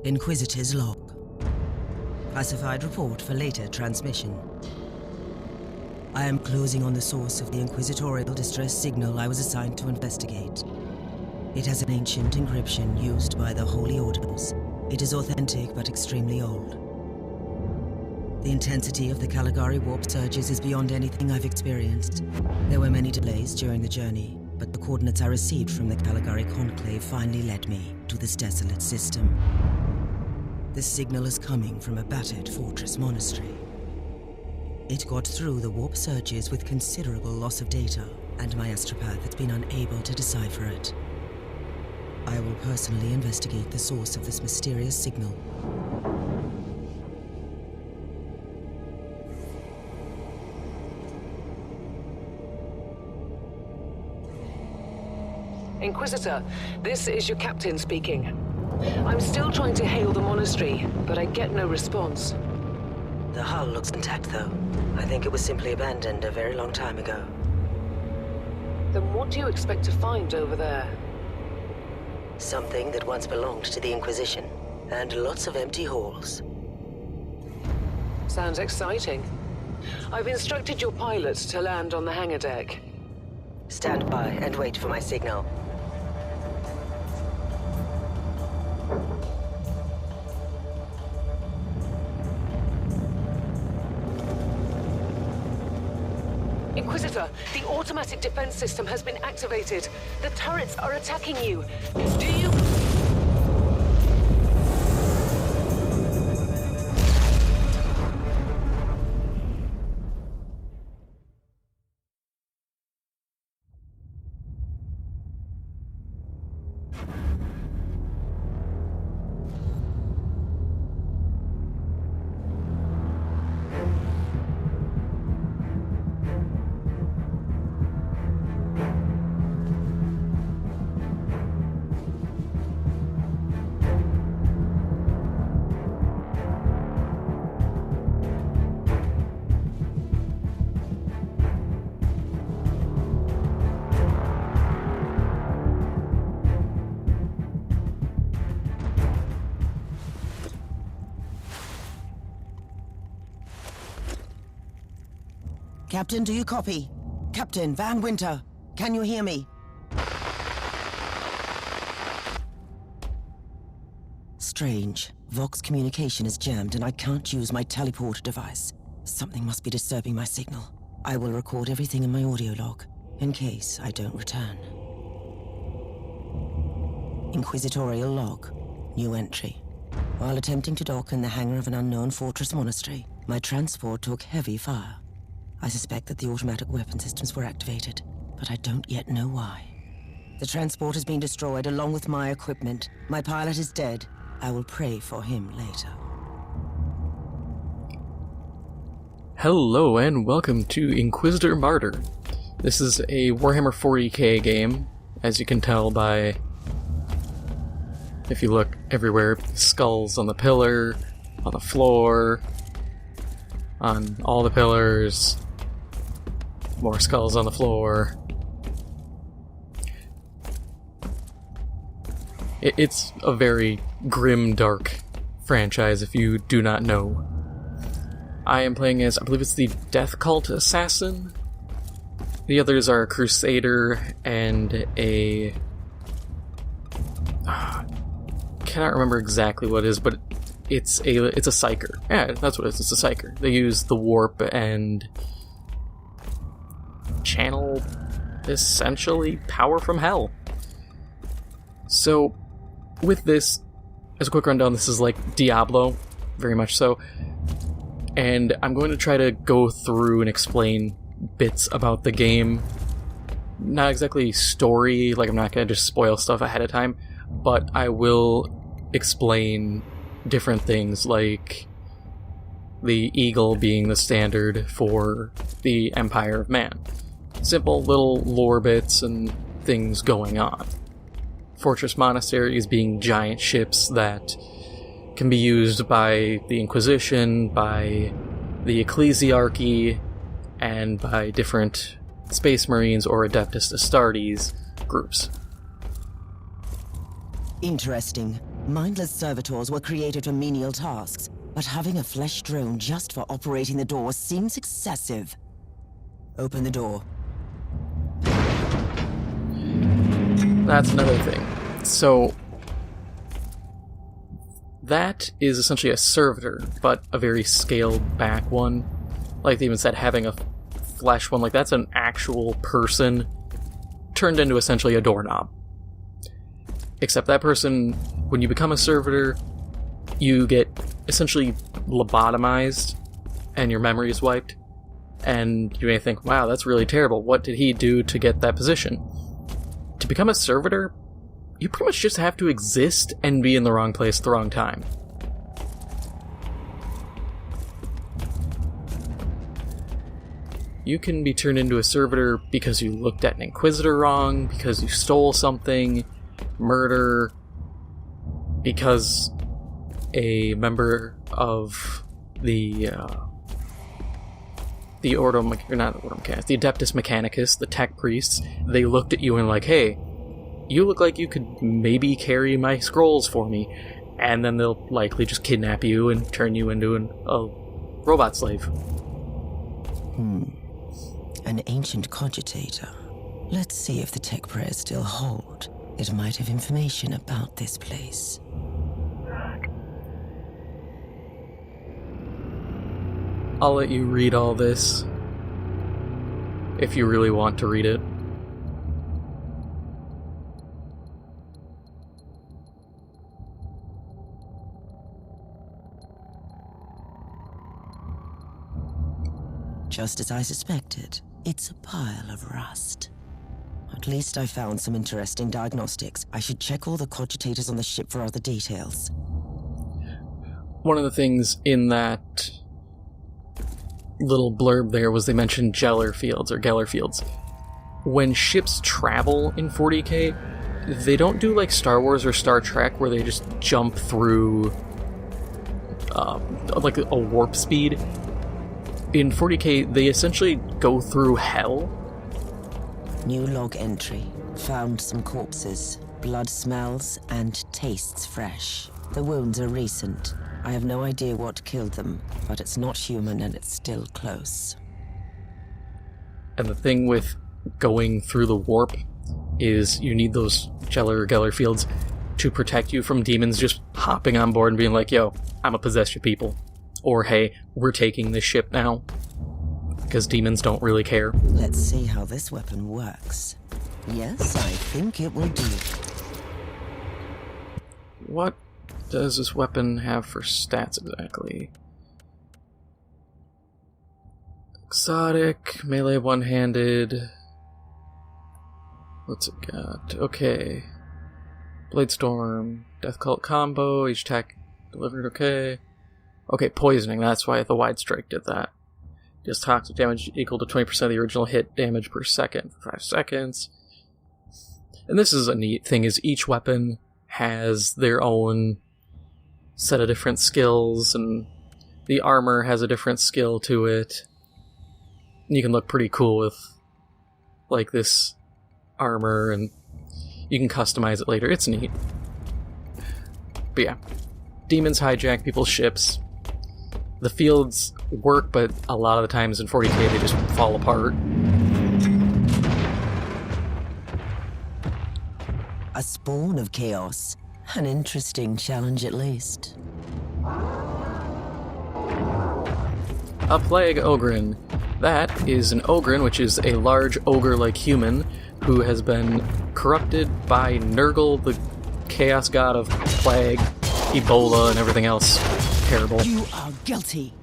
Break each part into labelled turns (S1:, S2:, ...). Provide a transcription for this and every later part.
S1: Inquisitor's log. Classified report for later transmission. I am closing on the source of the inquisitorial distress signal I was assigned to investigate. It has an ancient encryption used by the Holy Orders. It is authentic but extremely old. The intensity of the Caligari warp surges is beyond anything I've experienced. There were many delays during the journey, but the coordinates I received from the Caligari Conclave finally led me to this desolate system. The signal is coming from a battered fortress monastery. It got through the warp surges with considerable loss of data, and my astropath has been unable to decipher it. I will personally investigate the source of this mysterious signal.
S2: Inquisitor, this is your captain speaking. I'm still trying to hail the monastery, but I get no response.
S1: The hull looks intact, though. I think it was simply abandoned a very long time ago.
S2: Then what do you expect to find over there?
S1: Something that once belonged to the Inquisition, and lots of empty halls.
S2: Sounds exciting. I've instructed your pilots to land on the hangar deck.
S1: Stand by and wait for my signal.
S2: Inquisitor, the automatic defense system has been activated. The turrets are attacking you. Do you...
S1: Captain, do you copy? Captain Van Winter, can you hear me? Strange. Vox communication is jammed and I can't use my teleporter device. Something must be disturbing my signal. I will record everything in my audio log, in case I don't return. Inquisitorial log. New entry. While attempting to dock in the hangar of an unknown fortress monastery, my transport took heavy fire. I suspect that the automatic weapon systems were activated, but I don't yet know why. The transport has been destroyed along with my equipment. My pilot is dead. I will pray for him later.
S3: Hello and welcome to Inquisitor Martyr. This is a Warhammer 40K game, as you can tell by, if you look everywhere, skulls on the pillar, on the floor, on all the pillars, more skulls on the floor. It's a very grim, dark franchise if you do not know. I am playing as, I believe it's the Death Cult Assassin. The others are a Crusader and a... cannot remember exactly what it is, but it's a Psyker. Yeah, that's what it is, it's a Psyker. They use the warp and channel, essentially, power from hell. So, with this, as a quick rundown, this is like Diablo, very much so. And I'm going to try to go through and explain bits about the game. Not exactly story, like I'm not going to just spoil stuff ahead of time, but I will explain different things, like the eagle being the standard for the Empire of Man. Simple little lore bits and things going on. Fortress monasteries being giant ships that can be used by the Inquisition, by the Ecclesiarchy, and by different Space Marines or Adeptus Astartes groups.
S1: Interesting. Mindless servitors were created for menial tasks, but having a flesh drone just for operating the door seems excessive. Open the door.
S3: That's another thing. So, that is essentially a servitor, but a very scaled back one. Like they even said, having a flesh one, like that's an actual person turned into essentially a doorknob. Except that person, when you become a servitor, you get essentially lobotomized and your memory is wiped. And you may think, wow, that's really terrible. What did he do to get that position? To become a servitor, you pretty much just have to exist and be in the wrong place at the wrong time. You can be turned into a servitor because you looked at an Inquisitor wrong, because you stole something, murder, because a member of the Adeptus Mechanicus, the tech priests, they looked at you and like, hey, you look like you could maybe carry my scrolls for me, and then they'll likely just kidnap you and turn you into a robot slave.
S1: An ancient cogitator. Let's see if the tech prayers still hold. It might have information about this place.
S3: I'll let you read all this, if you really want to read it.
S1: Just as I suspected, it's a pile of rust. At least I found some interesting diagnostics. I should check all the cogitators on the ship for other details.
S3: One of the things in that little blurb there was they mentioned Geller fields. When ships travel in 40K, they don't do like Star Wars or Star Trek where they just jump through like a warp speed. In 40K, they essentially go through hell.
S1: New log entry. Found some corpses. Blood smells and tastes fresh. The wounds are recent. I have no idea what killed them, but it's not human and it's still close.
S3: And the thing with going through the warp is you need those Geller fields to protect you from demons just hopping on board and being like, yo, I'm gonna possess your people. Or, hey, we're taking this ship now. Because demons don't really care.
S1: Let's see how this weapon works. Yes, I think it will do.
S3: What does this weapon have for stats exactly? Exotic, melee one-handed. What's it got? Okay. Blade Storm, Death Cult combo, each attack delivered, okay. Okay, poisoning, that's why the wide strike did that. Does toxic damage equal to 20% of the original hit damage per second for 5 seconds. And this is a neat thing, is each weapon has their own set of different skills, and the armor has a different skill to it. And you can look pretty cool with like this armor, and you can customize it later. It's neat. But yeah, demons hijack people's ships. The fields work, but a lot of the times in 40K they just fall apart.
S1: A spawn of chaos. An interesting challenge at least.
S3: A plague ogren. That is an ogren, which is a large ogre-like human who has been corrupted by Nurgle, the chaos god of plague, Ebola, and everything else terrible.
S1: You are guilty.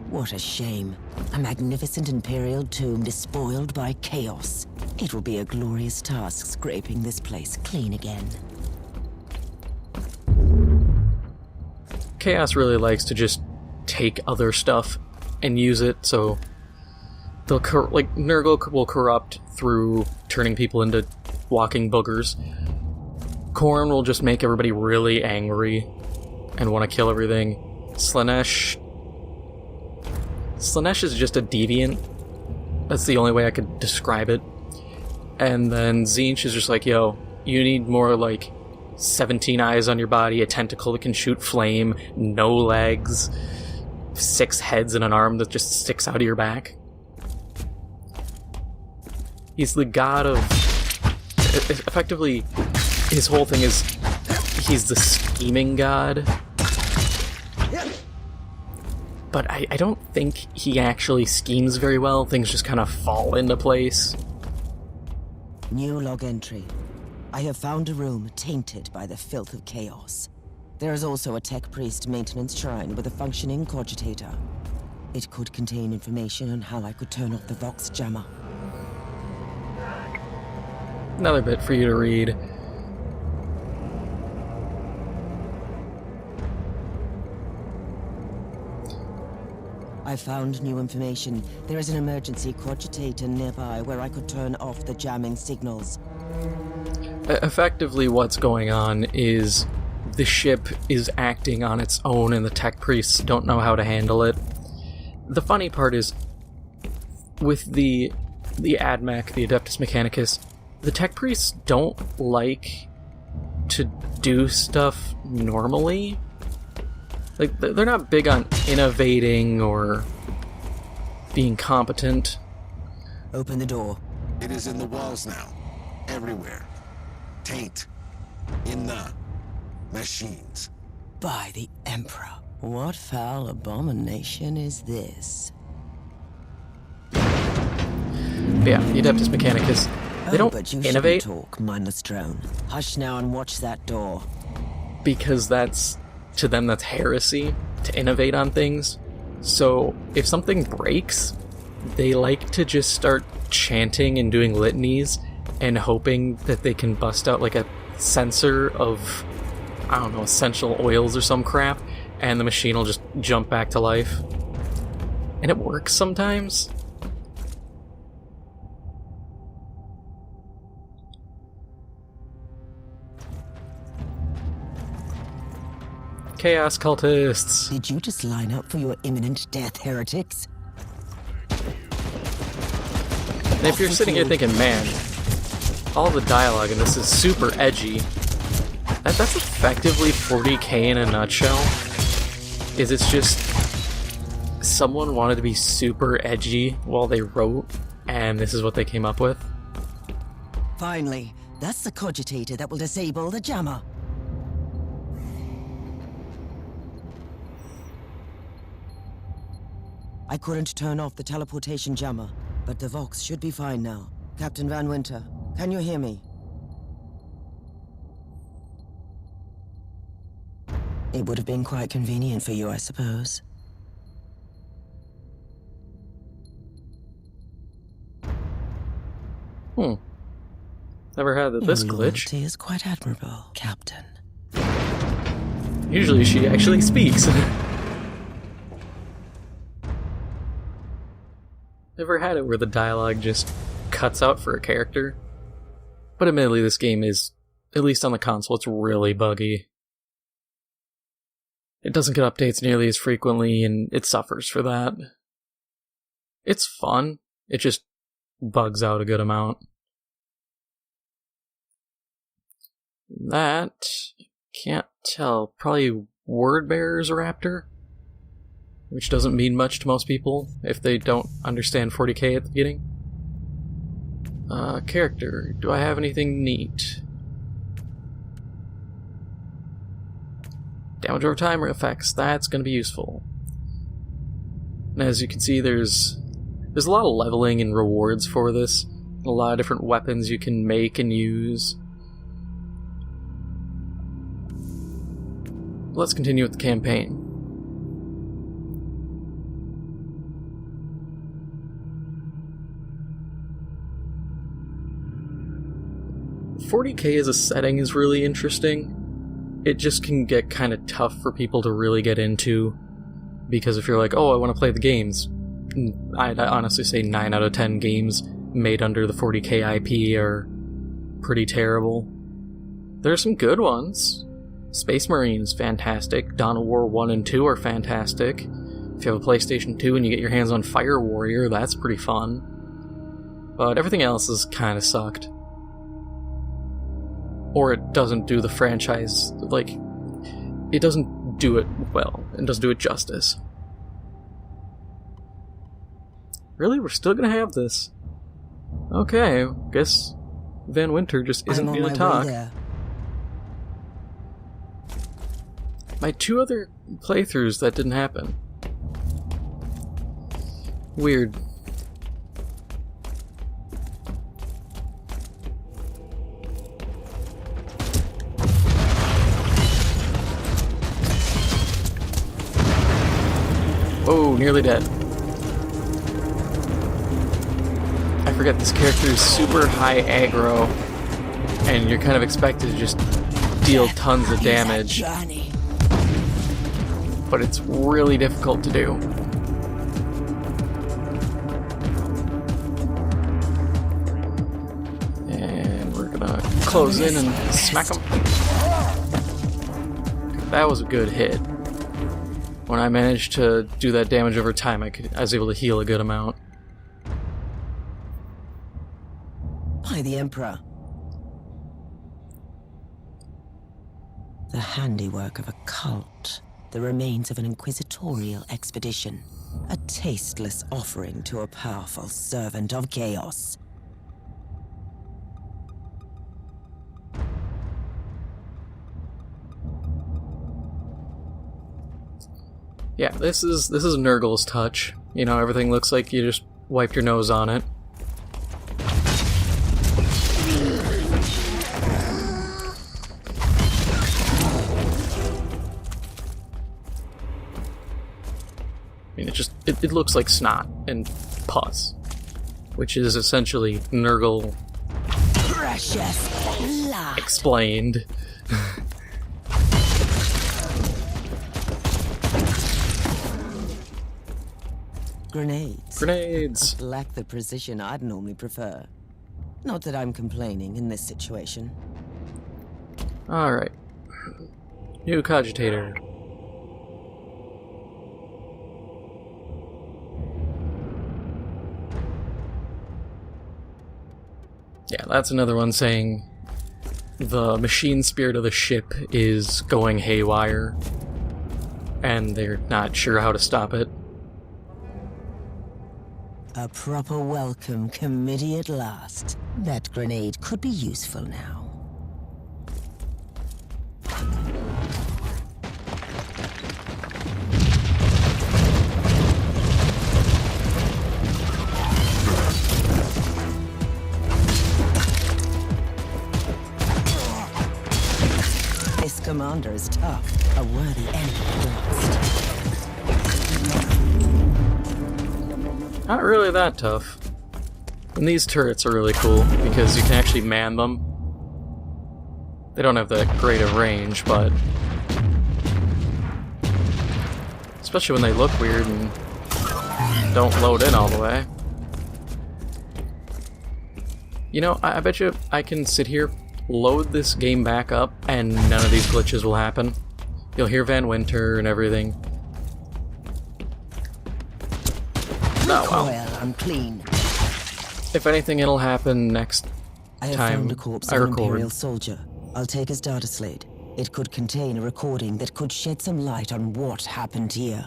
S1: What a shame. A magnificent imperial tomb despoiled by chaos. It will be a glorious task scraping this place clean again.
S3: Chaos really likes to just take other stuff and use it, so they'll like Nurgle will corrupt through turning people into walking boogers. Khorne will just make everybody really angry and want to kill everything. Slaanesh is just a deviant. That's the only way I could describe it. And then Tzeentch is just like, yo, you need more like 17 eyes on your body, a tentacle that can shoot flame, no legs, 6 heads and an arm that just sticks out of your back. He's the god of... Effectively, his whole thing is he's the scheming god. But I don't think he actually schemes very well. Things just kind of fall into place.
S1: New log entry. I have found a room tainted by the filth of chaos. There is also a tech priest maintenance shrine with a functioning cogitator. It could contain information on how I could turn off the Vox jammer.
S3: Another bit for you to read.
S1: I found new information. There is an emergency cogitator nearby where I could turn off the jamming signals.
S3: Effectively, what's going on is the ship is acting on its own and the tech priests don't know how to handle it. The funny part is, with the AdMech, the Adeptus Mechanicus, the tech priests don't like to do stuff normally. Like, they're not big on innovating or being competent.
S1: Open the door.
S4: It is in the walls now. Everywhere. Taint. In the machines.
S1: By the Emperor. What foul abomination is this?
S3: Yeah, the Adeptus Mechanicus, they don't
S1: but you
S3: innovate.
S1: Talk, mindless drone. Hush now and watch that door.
S3: Because that's... to them, that's heresy, to innovate on things. So, if something breaks, they like to just start chanting and doing litanies and hoping that they can bust out like a sensor of, I don't know, essential oils or some crap, and the machine will just jump back to life. And it works sometimes. Chaos cultists.
S1: Did you just line up for your imminent death, heretics?
S3: And if you're sitting here thinking, man, all the dialogue in this is super edgy, that's effectively 40K in a nutshell. It's just someone wanted to be super edgy while they wrote, and this is what they came up with.
S1: Finally, that's the cogitator that will disable the jammer. I couldn't turn off the teleportation jammer, but the Vox should be fine now. Captain Van Winter, can you hear me? It would have been quite convenient for you, I suppose.
S3: Never had this
S1: Your
S3: glitch.
S1: loyalty is quite admirable, Captain.
S3: Usually she actually speaks. Never had it where the dialogue just cuts out for a character. But admittedly, this game is, at least on the console, it's really buggy. It doesn't get updates nearly as frequently, and it suffers for that. It's fun, it just bugs out a good amount. That, can't tell, probably Word Bearer's Raptor? Which doesn't mean much to most people if they don't understand 40K at the beginning. Character. Do I have anything neat? Damage over time or effects. That's going to be useful. And as you can see, there's a lot of leveling and rewards for this. A lot of different weapons you can make and use. Let's continue with the campaign. .40K as a setting is really interesting. It just can get kind of tough for people to really get into, because if you're like, oh, I want to play the games, I'd honestly say 9 out of 10 games made under the 40K IP are pretty terrible. There are some good ones. Space Marines, fantastic. Dawn of War 1 and 2 are fantastic. If you have a PlayStation 2 and you get your hands on Fire Warrior, that's pretty fun. But everything else has kind of sucked. or it doesn't do the franchise, like, it doesn't do it well, and doesn't do it justice. Really? We're still gonna have this? Okay, guess Van Winter just isn't gonna talk. My 2 other playthroughs, that didn't happen. Weird. Oh, nearly dead. I forget this character is super high aggro, and you're kind of expected to just deal tons of damage. But it's really difficult to do. And we're gonna close in and smack him. That was a good hit. When I managed to do that damage over time, I was able to heal a good amount.
S1: By the Emperor. The handiwork of a cult. The remains of an inquisitorial expedition. A tasteless offering to a powerful servant of chaos.
S3: Yeah, this is Nurgle's touch. You know, everything looks like you just wiped your nose on it. I mean, it looks like snot and pus, which is essentially Nurgle
S1: Precious blood.
S3: explained.
S1: Grenades.
S3: Grenades!
S1: Lack the precision I'd normally prefer. Not that I'm complaining in this situation.
S3: Alright. New cogitator. Yeah, that's another one saying the machine spirit of the ship is going haywire, and they're not sure how to stop it.
S1: A proper welcome committee at last. That grenade could be useful now. This commander is tough. A worthy enemy lost.
S3: Not really that tough. And these turrets are really cool because you can actually man them. They don't have that great of range, but especially when they look weird and don't load in all the way. You know, I bet you I can sit here, load this game back up, and none of these glitches will happen. You'll hear Van Winter and everything. Oh, well.
S1: I'm clean.
S3: If anything, it'll happen next
S1: I have
S3: time
S1: found a corpse
S3: I
S1: of an
S3: record.
S1: Imperial soldier. I'll take his data slate. It could contain a recording that could shed some light on what happened here.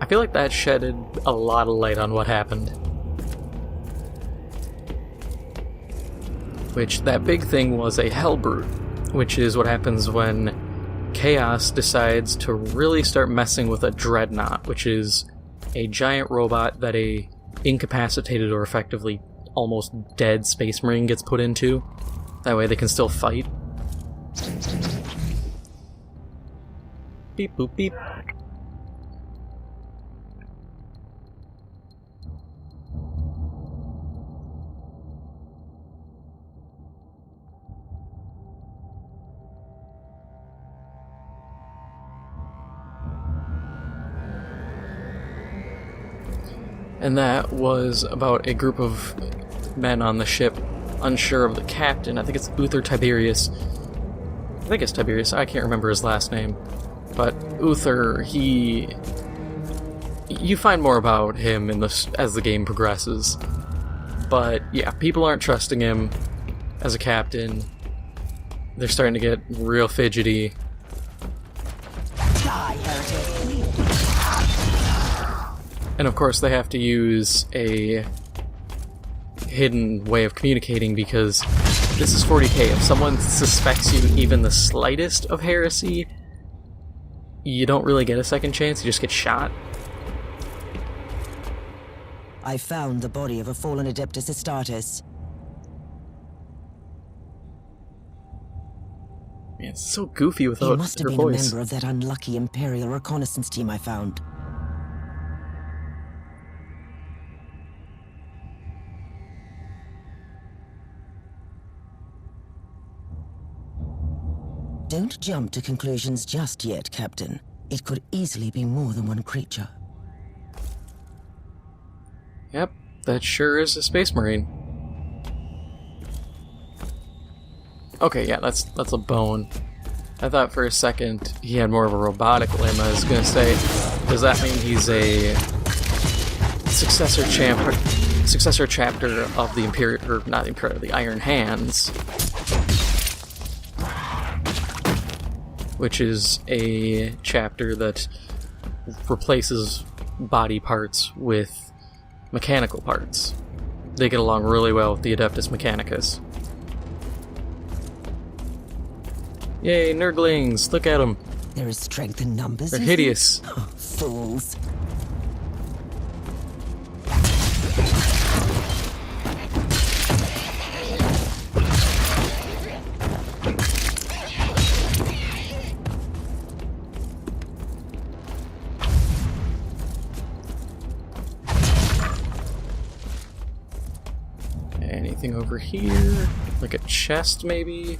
S3: I feel like that shedded a lot of light on what happened. Which, that big thing was a Hellbrute, which is what happens when Chaos decides to really start messing with a Dreadnought, which is a giant robot that a incapacitated or effectively almost dead Space Marine gets put into. That way they can still fight. Beep boop beep. And that was about a group of men on the ship, unsure of the captain. I think it's Uther Tiberius. I think it's Tiberius. I can't remember his last name. But Uther, you find more about him as the game progresses. But yeah, people aren't trusting him as a captain. They're starting to get real fidgety. And of course they have to use a hidden way of communicating because this is 40K. If someone suspects you even the slightest of heresy, you don't really get a second chance, you just get shot.
S1: I found the body of a fallen Adeptus Astartes.
S3: Man, it's so goofy
S1: He
S3: without
S1: must have
S3: her
S1: been a
S3: voice.
S1: member of that unlucky Imperial reconnaissance team I found. Don't jump to conclusions just yet, Captain. It could easily be more than one creature.
S3: Yep, that sure is a Space Marine. Okay, yeah, that's a bone. I thought for a second he had more of a robotic limb. I was gonna say, does that mean he's a successor chapter of the Imperial, or not the Imperial, the Iron Hands, which is a chapter that replaces body parts with mechanical parts. They get along really well with the Adeptus Mechanicus. Yay, Nurglings! Look at them.
S1: There is strength in numbers.
S3: They're hideous.
S1: Oh, fools.
S3: Anything over here? Like a chest, maybe?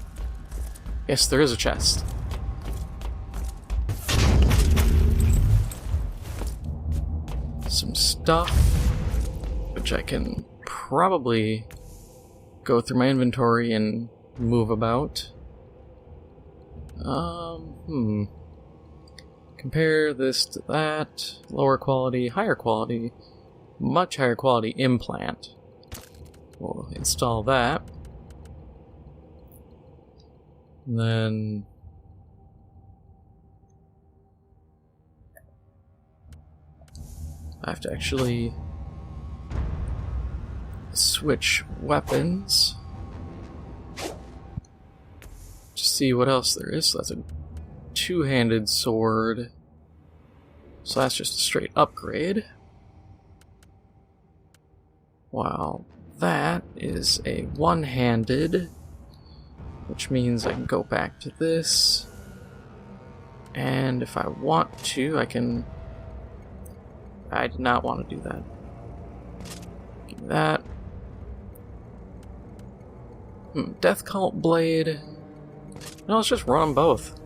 S3: Yes, there is a chest. Some stuff, which I can probably go through my inventory and move about. Compare this to that. Lower quality, higher quality, much higher quality implant. We'll install that. And then I have to actually switch weapons to see what else there is. So that's a two-handed sword. So that's just a straight upgrade. While that is a one-handed, which means I can go back to this. And if I want to, I can... I did not want to do that. Give me that. Death Cult Blade. No, let's just run them both.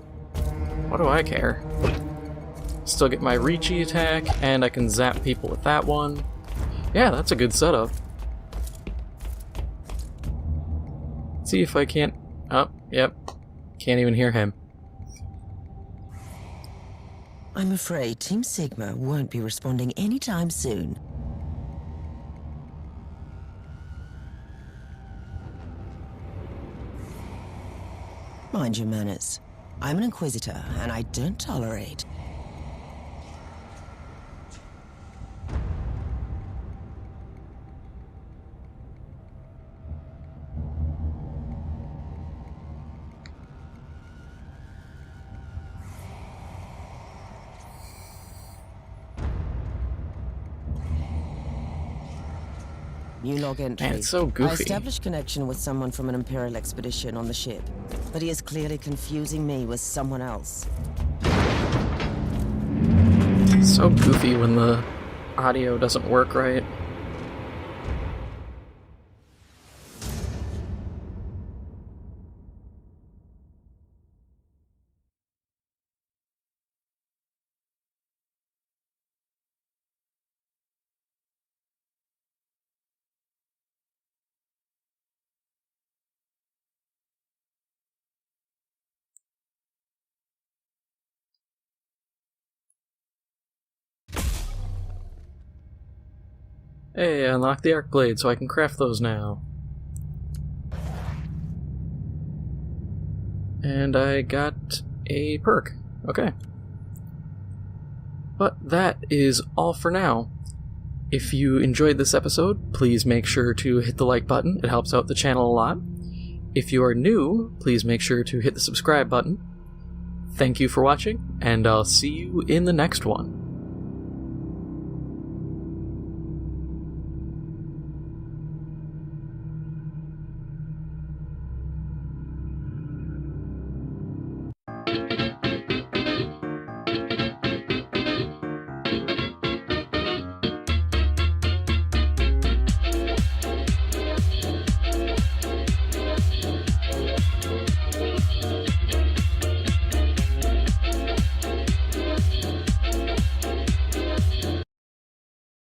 S3: What do I care? Still get my Reachy attack, and I can zap people with that one. Yeah, that's a good setup. See if I can't... Oh, yep. Can't even hear him.
S1: I'm afraid Team Sigma won't be responding anytime soon. Mind your manners. I'm an Inquisitor, and I don't tolerate. New log entry.
S3: Man, it's so goofy.
S1: I established connection with someone from an Imperial expedition on the ship, but he is clearly confusing me with someone else.
S3: It's so goofy when the audio doesn't work right. Hey, I unlocked the arc blade, so I can craft those now. And I got a perk. Okay. But that is all for now. If you enjoyed this episode, please make sure to hit the like button. It helps out the channel a lot. If you are new, please make sure to hit the subscribe button. Thank you for watching, and I'll see you in the next one.